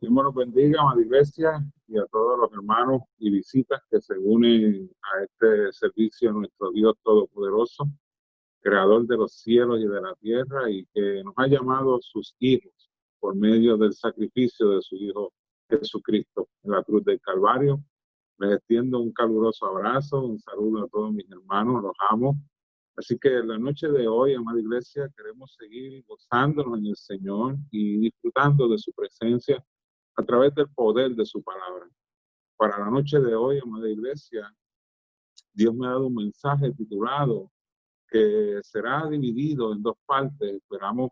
Dios me los bendiga, amada iglesia, y a todos los hermanos y visitas que se unen a este servicio a nuestro Dios Todopoderoso, Creador de los cielos y de la tierra, y que nos ha llamado sus hijos por medio del sacrificio de su Hijo Jesucristo en la cruz del Calvario. Les extiendo un caluroso abrazo, un saludo a todos mis hermanos, los amo. Así que la noche de hoy, amada iglesia, queremos seguir gozándonos en el Señor y disfrutando de su presencia a través del poder de su palabra. Para la noche de hoy, amada iglesia, Dios me ha dado un mensaje titulado que será dividido en dos partes. Esperamos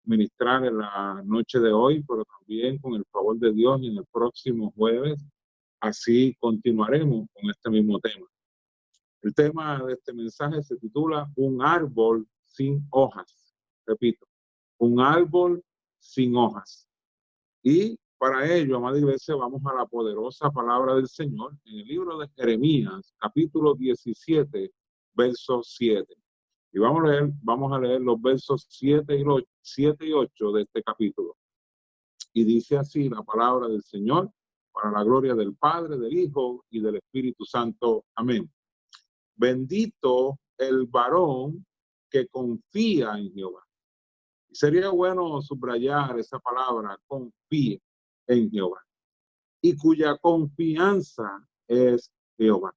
ministrar en la noche de hoy, pero también con el favor de Dios y en el próximo jueves. Así continuaremos con este mismo tema. El tema de este mensaje se titula Un árbol sin hojas. Repito, un árbol sin hojas. Y para ello, amada iglesia, vamos a la poderosa palabra del Señor en el libro de Jeremías, capítulo 17, verso 7. Y vamos a leer los versos 7 y 8 de este capítulo. Y dice así la palabra del Señor, para la gloria del Padre, del Hijo y del Espíritu Santo. Amén. Bendito el varón que confía en Jehová. Sería bueno subrayar esa palabra, confía en Jehová, y cuya confianza es Jehová,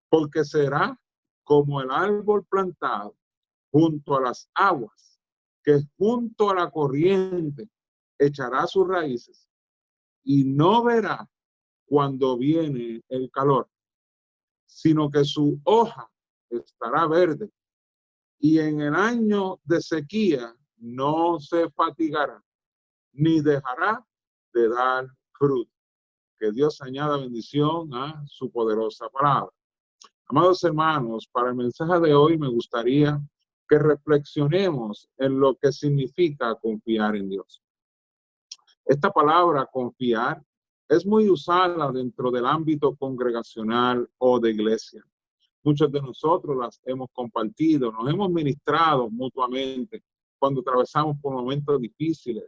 porque será como el árbol plantado junto a las aguas, que junto a la corriente echará sus raíces y no verá cuando viene el calor, sino que su hoja estará verde y en el año de sequía no se fatigará, ni dejará de dar fruto. Que Dios añada bendición a su poderosa palabra. Amados hermanos, para el mensaje de hoy me gustaría que reflexionemos en lo que significa confiar en Dios. Esta palabra confiar es muy usada dentro del ámbito congregacional o de iglesia. Muchos de nosotros las hemos compartido, nos hemos ministrado mutuamente cuando atravesamos por momentos difíciles.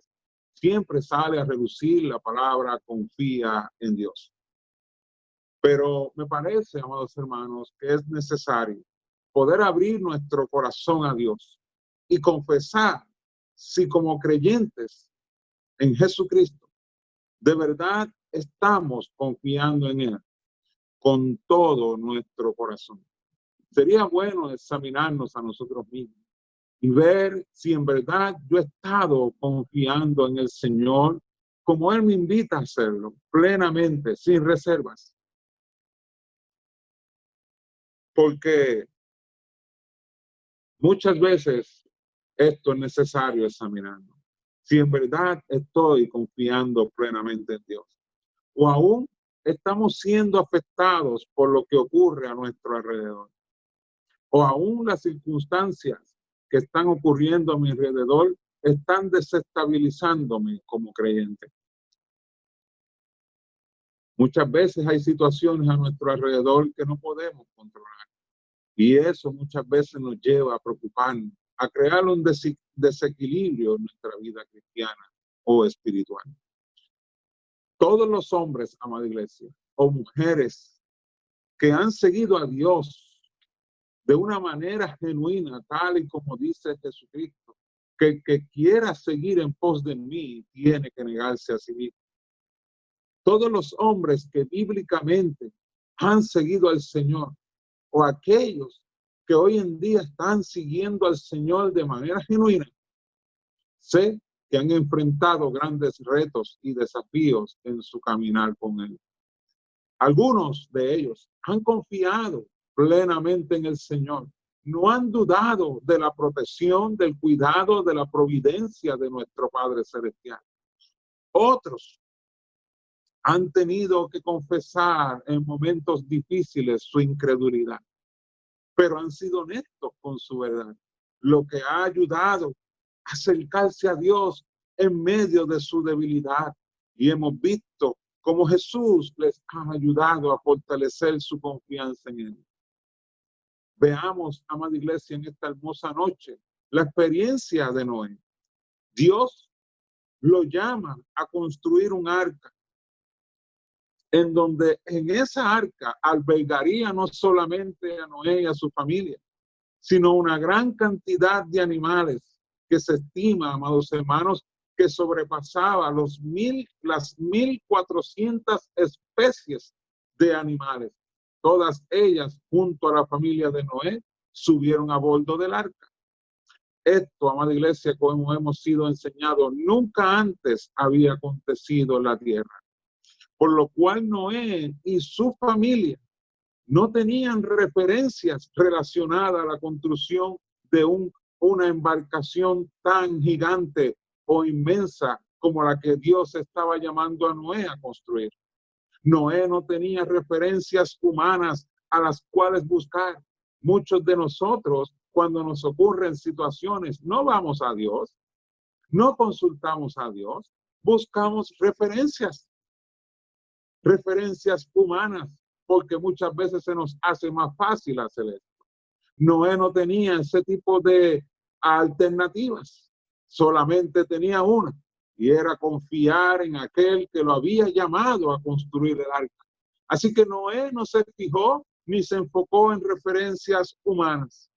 Siempre sale a relucir la palabra confía en Dios. Pero me parece, amados hermanos, que es necesario poder abrir nuestro corazón a Dios y confesar si como creyentes en Jesucristo de verdad estamos confiando en Él con todo nuestro corazón. Sería bueno examinarnos a nosotros mismos y ver si en verdad yo he estado confiando en el Señor como Él me invita a hacerlo, plenamente, sin reservas. Porque muchas veces esto es necesario examinarlo. Si en verdad estoy confiando plenamente en Dios, o aún estamos siendo afectados por lo que ocurre a nuestro alrededor, o aún las circunstancias que están ocurriendo a mi alrededor están desestabilizándome como creyente. Muchas veces hay situaciones a nuestro alrededor que no podemos controlar. Y eso muchas veces nos lleva a preocuparnos, a crear un desequilibrio en nuestra vida cristiana o espiritual. Todos los hombres, amada iglesia, o mujeres que han seguido a Dios de una manera genuina, tal y como dice Jesucristo, que el que quiera seguir en pos de mí tiene que negarse a sí mismo. Todos los hombres que bíblicamente han seguido al Señor, o aquellos que hoy en día están siguiendo al Señor de manera genuina, sé que han enfrentado grandes retos y desafíos en su caminar con Él. Algunos de ellos han confiado plenamente en el Señor. No han dudado de la protección, del cuidado, de la providencia de nuestro Padre Celestial. Otros han tenido que confesar en momentos difíciles su incredulidad, pero han sido honestos con su verdad, lo que ha ayudado a acercarse a Dios en medio de su debilidad. Y hemos visto cómo Jesús les ha ayudado a fortalecer su confianza en Él. Veamos, amada iglesia, en esta hermosa noche, la experiencia de Noé. Dios lo llama a construir un arca, en donde en esa arca albergaría no solamente a Noé y a su familia, sino una gran cantidad de animales que se estima, amados hermanos, que sobrepasaba las 1,400 especies de animales. Todas ellas, junto a la familia de Noé, subieron a bordo del arca. Esto, amada iglesia, como hemos sido enseñados, nunca antes había acontecido en la tierra. Por lo cual Noé y su familia no tenían referencias relacionadas a la construcción de una embarcación tan gigante o inmensa como la que Dios estaba llamando a Noé a construir. Noé no tenía referencias humanas a las cuales buscar. Muchos de nosotros, cuando nos ocurren situaciones, no vamos a Dios, no consultamos a Dios, buscamos referencias humanas, porque muchas veces se nos hace más fácil hacer esto. Noé no tenía ese tipo de alternativas, solamente tenía una, y era confiar en aquel que lo había llamado a construir el arca. Así que Noé no se fijó ni se enfocó en referencias humanas.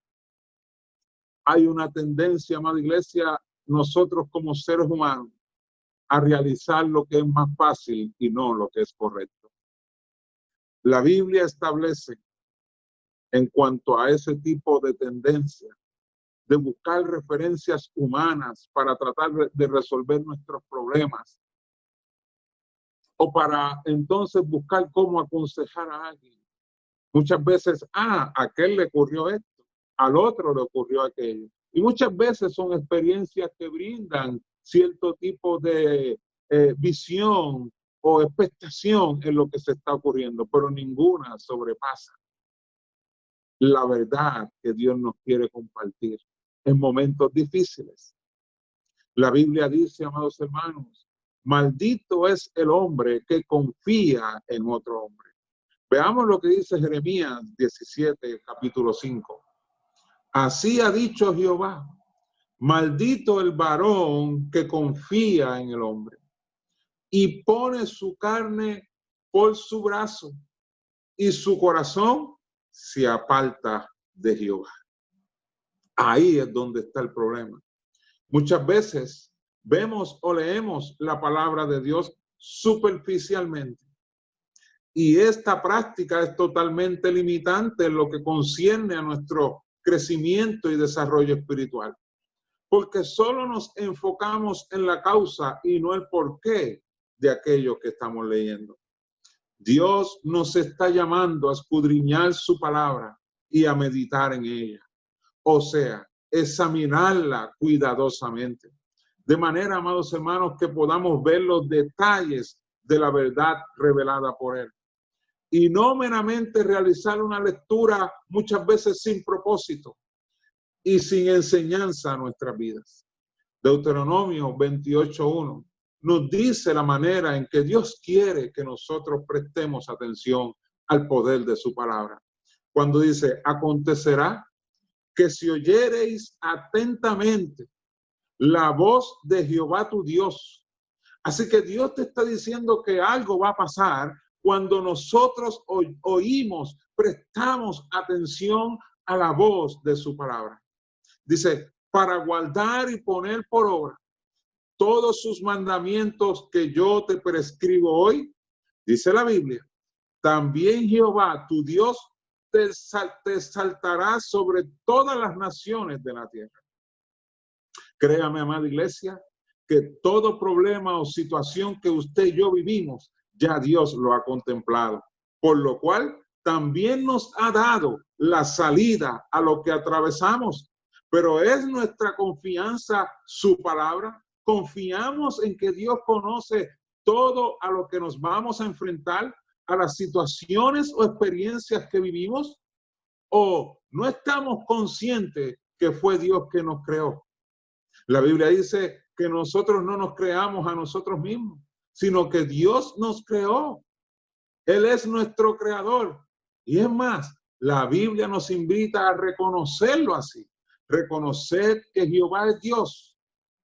Hay una tendencia, amada iglesia, nosotros como seres humanos, a realizar lo que es más fácil y no lo que es correcto. La Biblia establece, en cuanto a ese tipo de tendencia, de buscar referencias humanas para tratar de resolver nuestros problemas, o para entonces buscar cómo aconsejar a alguien. Muchas veces, a aquel le ocurrió esto, al otro le ocurrió aquello. Y muchas veces son experiencias que brindan cierto tipo de visión o expectación en lo que se está ocurriendo, pero ninguna sobrepasa la verdad que Dios nos quiere compartir en momentos difíciles. La Biblia dice, amados hermanos, maldito es el hombre que confía en otro hombre. Veamos lo que dice Jeremías 17, capítulo 5. Así ha dicho Jehová, maldito el varón que confía en el hombre y pone su carne por su brazo y su corazón se aparta de Jehová. Ahí es donde está el problema. Muchas veces vemos o leemos la palabra de Dios superficialmente. Y esta práctica es totalmente limitante en lo que concierne a nuestro crecimiento y desarrollo espiritual. Porque solo nos enfocamos en la causa y no el porqué de aquello que estamos leyendo. Dios nos está llamando a escudriñar su palabra y a meditar en ella. O sea, examinarla cuidadosamente. De manera, amados hermanos, que podamos ver los detalles de la verdad revelada por Él. Y no meramente realizar una lectura muchas veces sin propósito y sin enseñanza a nuestras vidas. Deuteronomio 28:1 nos dice la manera en que Dios quiere que nosotros prestemos atención al poder de su palabra. Cuando dice, acontecerá que si oyereis atentamente la voz de Jehová tu Dios. Así que Dios te está diciendo que algo va a pasar cuando nosotros oímos, prestamos atención a la voz de su palabra. Dice, para guardar y poner por obra todos sus mandamientos que yo te prescribo hoy, dice la Biblia, también Jehová tu Dios te exaltará sobre todas las naciones de la tierra. Créame, amada iglesia, que todo problema o situación que usted y yo vivimos, ya Dios lo ha contemplado. Por lo cual, también nos ha dado la salida a lo que atravesamos. Pero es nuestra confianza su palabra. Confiamos en que Dios conoce todo a lo que nos vamos a enfrentar, a las situaciones o experiencias que vivimos. ¿O no estamos conscientes que fue Dios que nos creó? La Biblia dice que nosotros no nos creamos a nosotros mismos, sino que Dios nos creó. Él es nuestro creador. Y es más, la Biblia nos invita a reconocerlo así. Reconocer que Jehová es Dios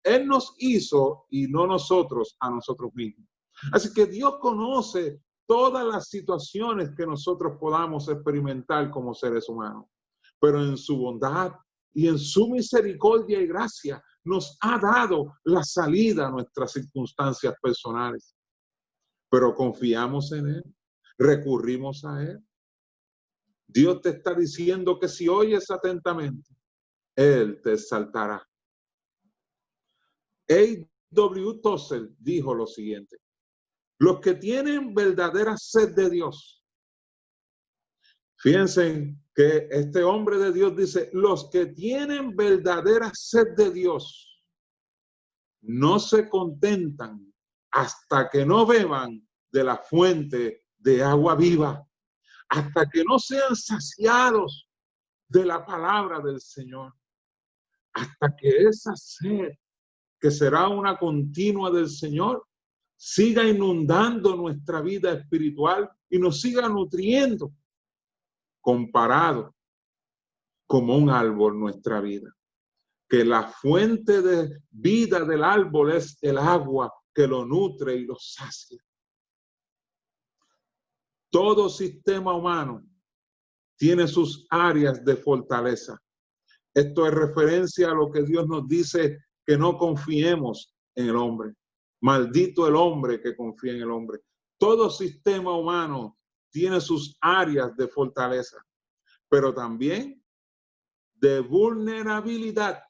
Él nos hizo y no nosotros a nosotros mismos. Así que Dios conoce todas las situaciones que nosotros podamos experimentar como seres humanos, pero en su bondad y en su misericordia y gracia nos ha dado la salida a nuestras circunstancias personales. Pero confiamos en Él, recurrimos a Él. Dios te está diciendo que si oyes atentamente, Él te exaltará. A.W. Tozer dijo lo siguiente: los que tienen verdadera sed de Dios. Fíjense que este hombre de Dios dice, los que tienen verdadera sed de Dios no se contentan hasta que no beban de la fuente de agua viva, hasta que no sean saciados de la palabra del Señor, hasta que esa sed, que será una continua del Señor, siga inundando nuestra vida espiritual y nos siga nutriendo, comparado como un árbol nuestra vida. Que la fuente de vida del árbol es el agua que lo nutre y lo sacia. Todo sistema humano tiene sus áreas de fortaleza. Esto es referencia a lo que Dios nos dice, que no confiemos en el hombre. Maldito el hombre que confía en el hombre. Todo sistema humano tiene sus áreas de fortaleza, pero también de vulnerabilidad.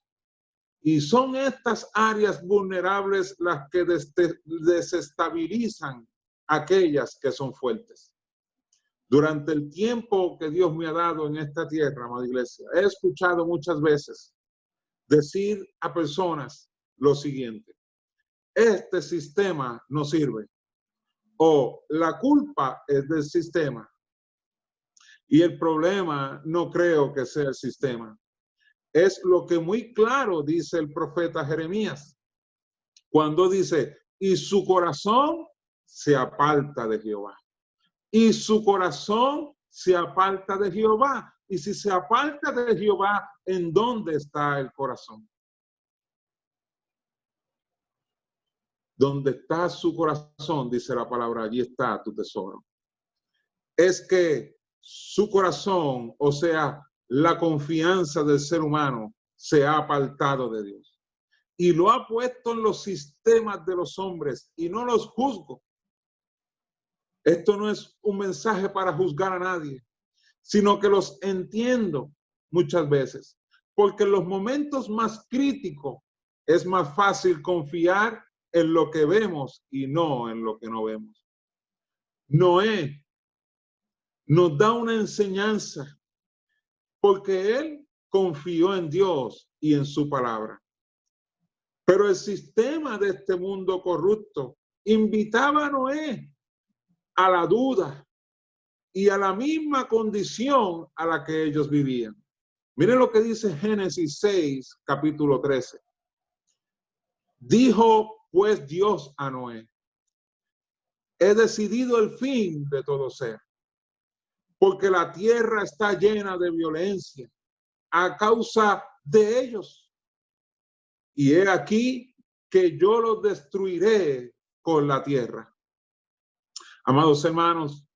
Y son estas áreas vulnerables las que desestabilizan aquellas que son fuertes. Durante el tiempo que Dios me ha dado en esta tierra, amada iglesia, he escuchado muchas veces decir a personas lo siguiente: este sistema no sirve, o la culpa es del sistema, y el problema no creo que sea el sistema. Es lo que muy claro dice el profeta Jeremías, cuando dice, y su corazón se aparta de Jehová. Y su corazón se aparta de Jehová. Y si se aparta de Jehová, ¿en dónde está el corazón? Donde está su corazón, dice la palabra, allí está tu tesoro. Es que su corazón, o sea, la confianza del ser humano, se ha apartado de Dios. Y lo ha puesto en los sistemas de los hombres, y no los juzgo. Esto no es un mensaje para juzgar a nadie, sino que los entiendo muchas veces, porque en los momentos más críticos es más fácil confiar en lo que vemos y no en lo que no vemos. Noé nos da una enseñanza porque él confió en Dios y en su palabra. Pero el sistema de este mundo corrupto invitaba a Noé a la duda y a la misma condición a la que ellos vivían. Miren lo que dice Génesis 6, capítulo 13. Dijo pues Dios a Noé: he decidido el fin de todo ser, porque la tierra está llena de violencia a causa de ellos. Y he aquí que yo los destruiré con la tierra. Amados hermanos,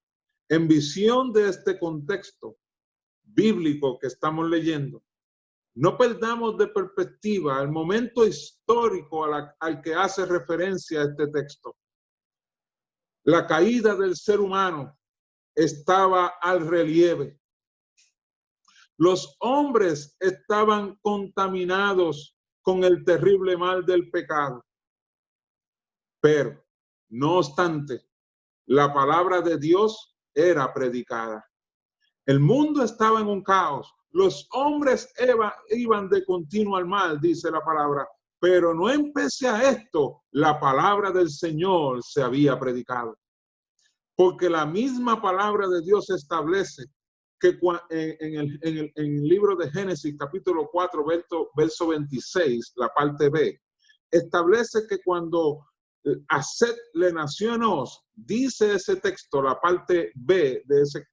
en visión de este contexto bíblico que estamos leyendo, no perdamos de perspectiva el momento histórico al que hace referencia este texto. La caída del ser humano estaba al relieve. Los hombres estaban contaminados con el terrible mal del pecado. Pero, no obstante, la palabra de Dios era predicada. El mundo estaba en un caos. Los hombres iban de continuo al mal, dice la palabra. Pero no empecé a esto, la palabra del Señor se había predicado. Porque la misma palabra de Dios establece que en el libro de Génesis, capítulo 4, verso 26, la parte B, establece que cuando a Set le nació Enos, dice ese texto, la parte B de ese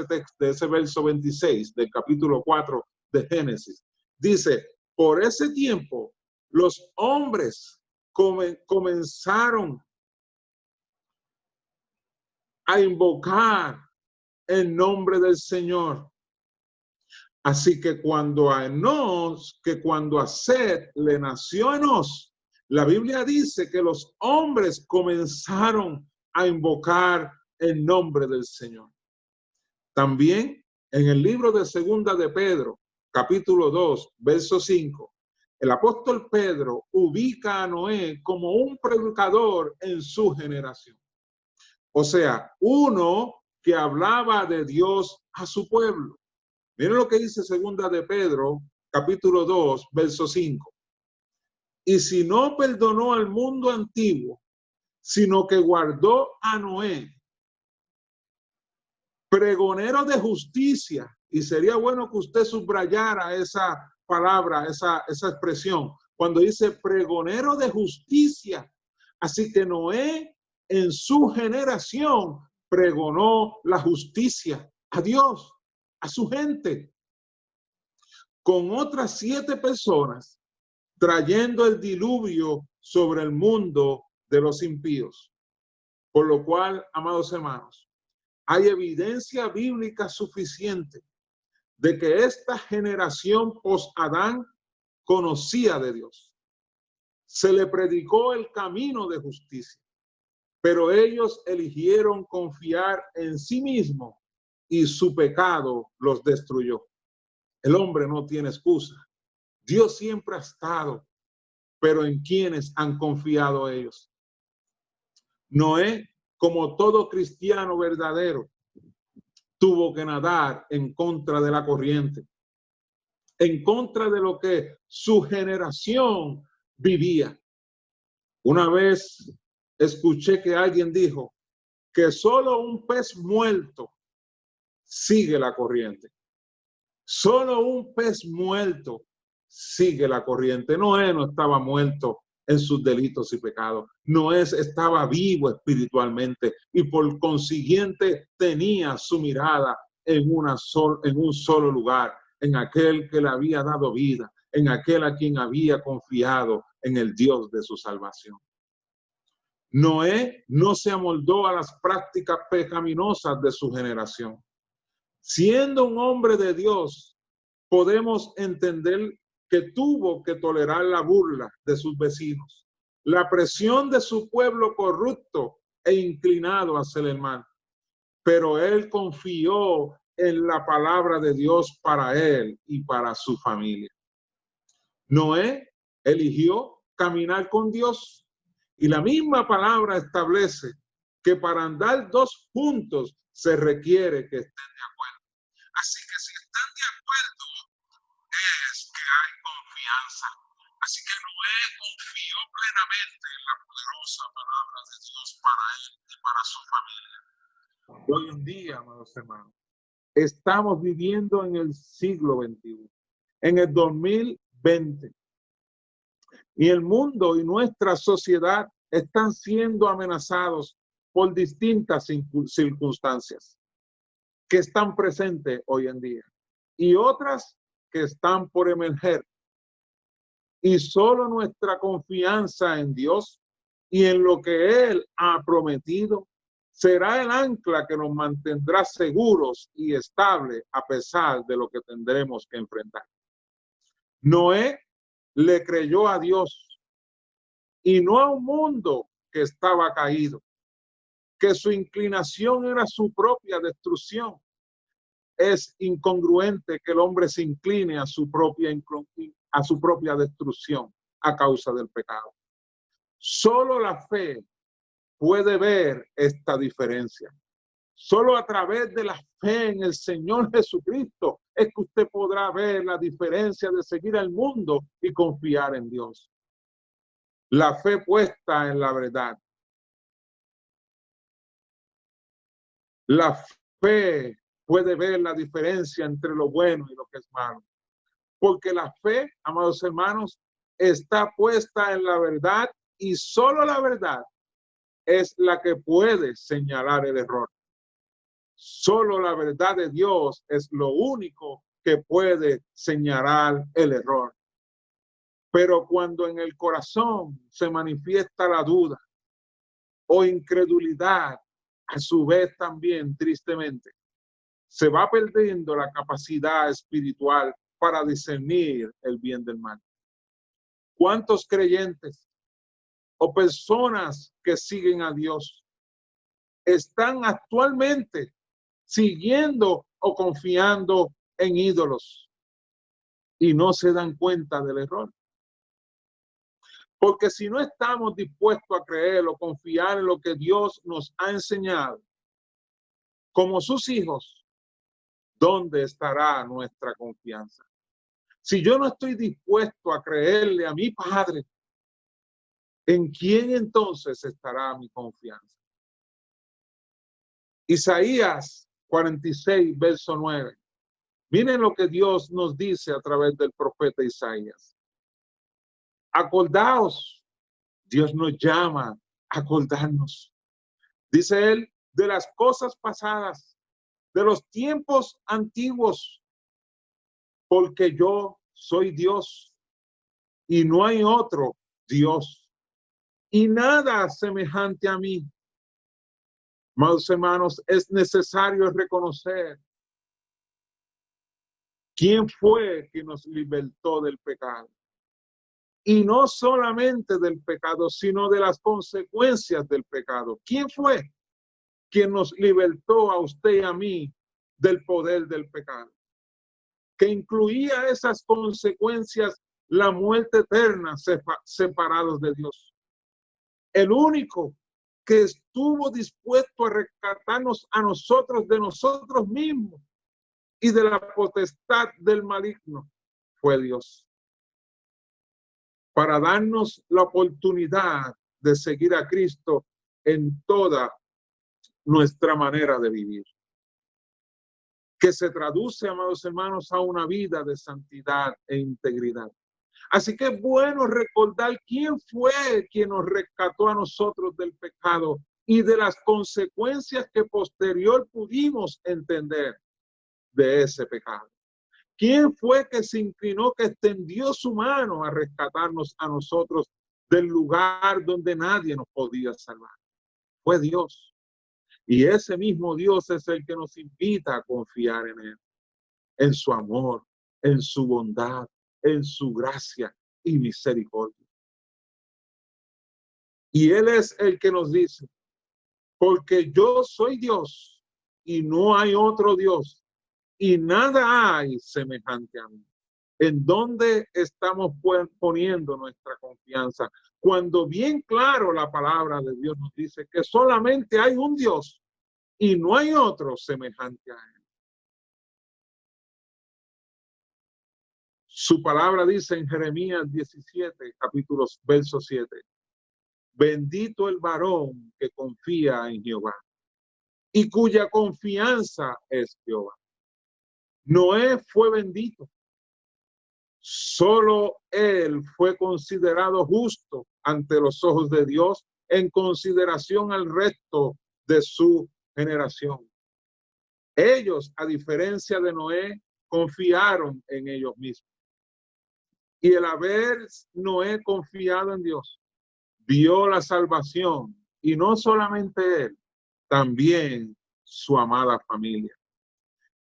texto, de ese verso 26 del capítulo 4 de Génesis, dice, por ese tiempo Los hombres comenzaron a invocar el nombre del Señor. Así que cuando a Set le nació Enos, la Biblia dice que los hombres comenzaron a invocar el nombre del Señor. También en el libro de Segunda de Pedro, capítulo 2, verso 5, el apóstol Pedro ubica a Noé como un predicador en su generación. O sea, uno que hablaba de Dios a su pueblo. Miren lo que dice Segunda de Pedro, capítulo 2, verso 5. Y si no perdonó al mundo antiguo, sino que guardó a Noé, pregonero de justicia, y sería bueno que usted subrayara esa palabra, esa expresión, cuando dice pregonero de justicia. Así que Noé en su generación pregonó la justicia a Dios, a su gente, con otras 7 personas, trayendo el diluvio sobre el mundo de los impíos. Por lo cual, amados hermanos, hay evidencia bíblica suficiente de que esta generación post-Adán conocía de Dios. Se le predicó el camino de justicia, pero ellos eligieron confiar en sí mismos y su pecado los destruyó. El hombre no tiene excusa. Dios siempre ha estado, pero ¿en quiénes han confiado ellos? Noé, como todo cristiano verdadero, tuvo que nadar en contra de la corriente, en contra de lo que su generación vivía. Una vez escuché que alguien dijo que solo un pez muerto sigue la corriente. Solo un pez muerto sigue la corriente. Noé no estaba muerto en sus delitos y pecados. Noé estaba vivo espiritualmente y por consiguiente tenía su mirada en un solo lugar, en aquel que le había dado vida, en aquel a quien había confiado, en el Dios de su salvación. Noé no se amoldó a las prácticas pecaminosas de su generación. Siendo un hombre de Dios, podemos entender que tuvo que tolerar la burla de sus vecinos, la presión de su pueblo corrupto e inclinado hacia el mal. Pero él confió en la palabra de Dios para él y para su familia. Noé eligió caminar con Dios y la misma palabra establece que para andar 2 juntos se requiere que estén de acuerdo. Así que si están de acuerdo, es que hay confianza. Así que Noé confió plenamente en la poderosa palabra de Dios para él y para su familia. Hoy en día, amados hermanos, estamos viviendo en el siglo XXI, en el 2020. Y el mundo y nuestra sociedad están siendo amenazados por distintas circunstancias que están presentes hoy en día y otras que están por emerger. Y solo nuestra confianza en Dios y en lo que Él ha prometido será el ancla que nos mantendrá seguros y estables a pesar de lo que tendremos que enfrentar. Noé le creyó a Dios y no a un mundo que estaba caído, que su inclinación era su propia destrucción. Es incongruente que el hombre se incline a su propia destrucción a causa del pecado. Solo la fe puede ver esta diferencia. Solo a través de la fe en el Señor Jesucristo es que usted podrá ver la diferencia de seguir al mundo y confiar en Dios. La fe puesta en la verdad. La fe puede ver la diferencia entre lo bueno y lo que es malo. Porque la fe, amados hermanos, está puesta en la verdad y solo la verdad es la que puede señalar el error. Solo la verdad de Dios es lo único que puede señalar el error. Pero cuando en el corazón se manifiesta la duda o incredulidad, a su vez también, tristemente, se va perdiendo la capacidad espiritual para discernir el bien del mal. ¿Cuántos creyentes o personas que siguen a Dios están actualmente siguiendo o confiando en ídolos y no se dan cuenta del error? Porque si no estamos dispuestos a creer o confiar en lo que Dios nos ha enseñado, como sus hijos, ¿dónde estará nuestra confianza? Si yo no estoy dispuesto a creerle a mi Padre, ¿en quién entonces estará mi confianza? Isaías 46, verso 9. Miren lo que Dios nos dice a través del profeta Isaías. Acordaos, Dios nos llama a acordarnos. Dice él, de las cosas pasadas, de los tiempos antiguos, porque yo soy Dios y no hay otro Dios y nada semejante a mí. Amados hermanos, es necesario reconocer quién fue que nos libertó del pecado. Y no solamente del pecado, sino de las consecuencias del pecado. ¿Quién fue quien nos libertó a usted y a mí del poder del pecado? Que incluía esas consecuencias, la muerte eterna, separados de Dios. El único que estuvo dispuesto a rescatarnos a nosotros de nosotros mismos y de la potestad del maligno fue Dios, para darnos la oportunidad de seguir a Cristo en toda nuestra manera de vivir, que se traduce, amados hermanos, a una vida de santidad e integridad. Así que es bueno recordar quién fue quien nos rescató a nosotros del pecado y de las consecuencias que posterior pudimos entender de ese pecado. ¿Quién fue que se inclinó, que extendió su mano a rescatarnos a nosotros del lugar donde nadie nos podía salvar? Fue Dios. Y ese mismo Dios es el que nos invita a confiar en Él, en su amor, en su bondad, en su gracia y misericordia. Y Él es el que nos dice, porque yo soy Dios y no hay otro Dios y nada hay semejante a mí. ¿En dónde estamos poniendo nuestra confianza? Cuando bien claro la palabra de Dios nos dice que solamente hay un Dios y no hay otro semejante a Él. Su palabra dice en Jeremías 17, capítulos, verso 7. Bendito el varón que confía en Jehová y cuya confianza es Jehová. Noé fue bendito. Solo él fue considerado justo ante los ojos de Dios en consideración al resto de su generación. Ellos, a diferencia de Noé, confiaron en ellos mismos. Y el haber Noé confiado en Dios, vio la salvación, y no solamente él, también su amada familia.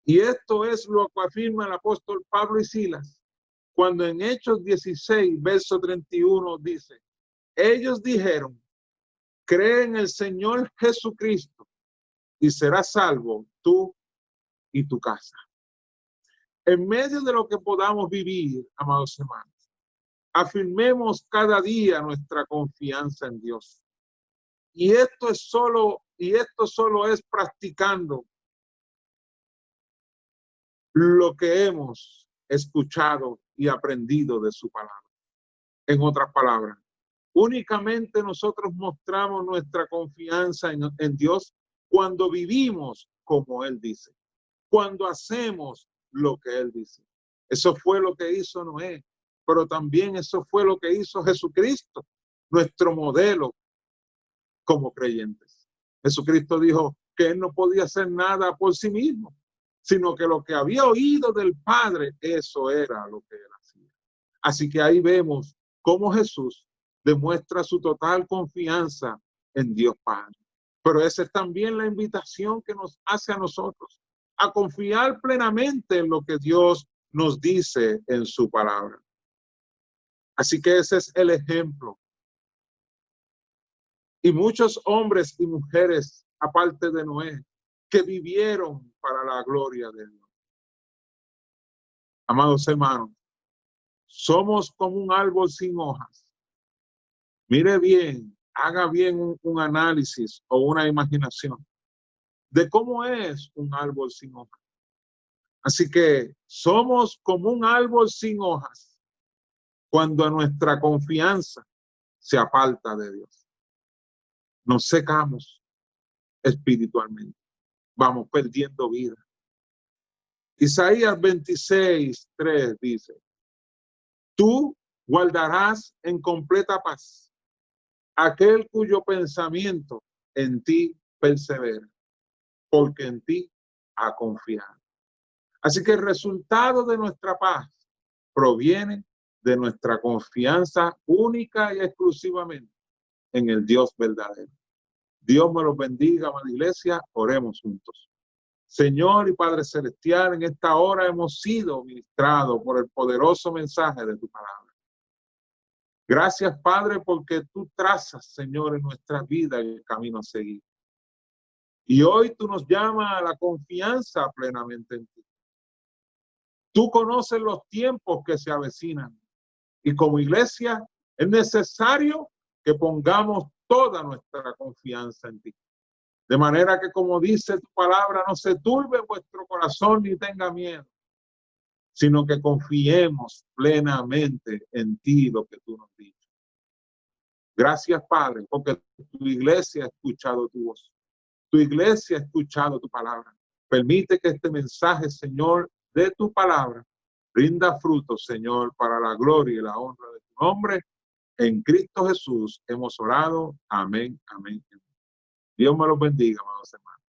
Y esto es lo que afirma el apóstol Pablo y Silas, cuando en Hechos 16, verso 31 dice, ellos dijeron, cree en el Señor Jesucristo y serás salvo tú y tu casa. En medio de lo que podamos vivir, amados hermanos, afirmemos cada día nuestra confianza en Dios. Y esto solo es practicando lo que hemos escuchado y aprendido de su palabra. En otras palabras, únicamente nosotros mostramos nuestra confianza en Dios cuando vivimos como Él dice, cuando hacemos lo que Él dice. Eso fue lo que hizo Noé, pero también eso fue lo que hizo Jesucristo, nuestro modelo como creyentes. Jesucristo dijo que Él no podía hacer nada por sí mismo, sino que lo que había oído del Padre, eso era lo que Él hacía. Así que ahí vemos cómo Jesús demuestra su total confianza en Dios Padre. Pero esa es también la invitación que nos hace a nosotros, a confiar plenamente en lo que Dios nos dice en su palabra. Así que ese es el ejemplo. Y muchos hombres y mujeres, aparte de Noé, que vivieron para la gloria de Dios. Amados hermanos, somos como un árbol sin hojas. Mire bien, haga bien un análisis o una imaginación de cómo es un árbol sin hojas. Así que somos como un árbol sin hojas cuando nuestra confianza se aparta de Dios. Nos secamos espiritualmente, vamos perdiendo vida. Isaías 26:3 dice: tú guardarás en completa paz aquel cuyo pensamiento en ti persevera, porque en ti ha confiado. Así que el resultado de nuestra paz proviene de nuestra confianza única y exclusivamente en el Dios verdadero. Dios me los bendiga, amada iglesia. Oremos juntos. Señor y Padre Celestial, en esta hora hemos sido ministrados por el poderoso mensaje de tu palabra. Gracias, Padre, porque tú trazas, Señor, en nuestra vida el camino a seguir. Y hoy tú nos llamas a la confianza plenamente en ti. Tú conoces los tiempos que se avecinan. Y como iglesia es necesario que pongamos toda nuestra confianza en ti. De manera que, como dice tu palabra, no se turbe vuestro corazón ni tenga miedo, sino que confiemos plenamente en ti, lo que tú nos dices. Gracias, Padre, porque tu iglesia ha escuchado tu voz. Tu iglesia ha escuchado tu palabra. Permite que este mensaje, Señor, de tu palabra, rinda frutos, Señor, para la gloria y la honra de tu nombre. En Cristo Jesús hemos orado. Amén, amén. Dios me los bendiga, amados hermanos.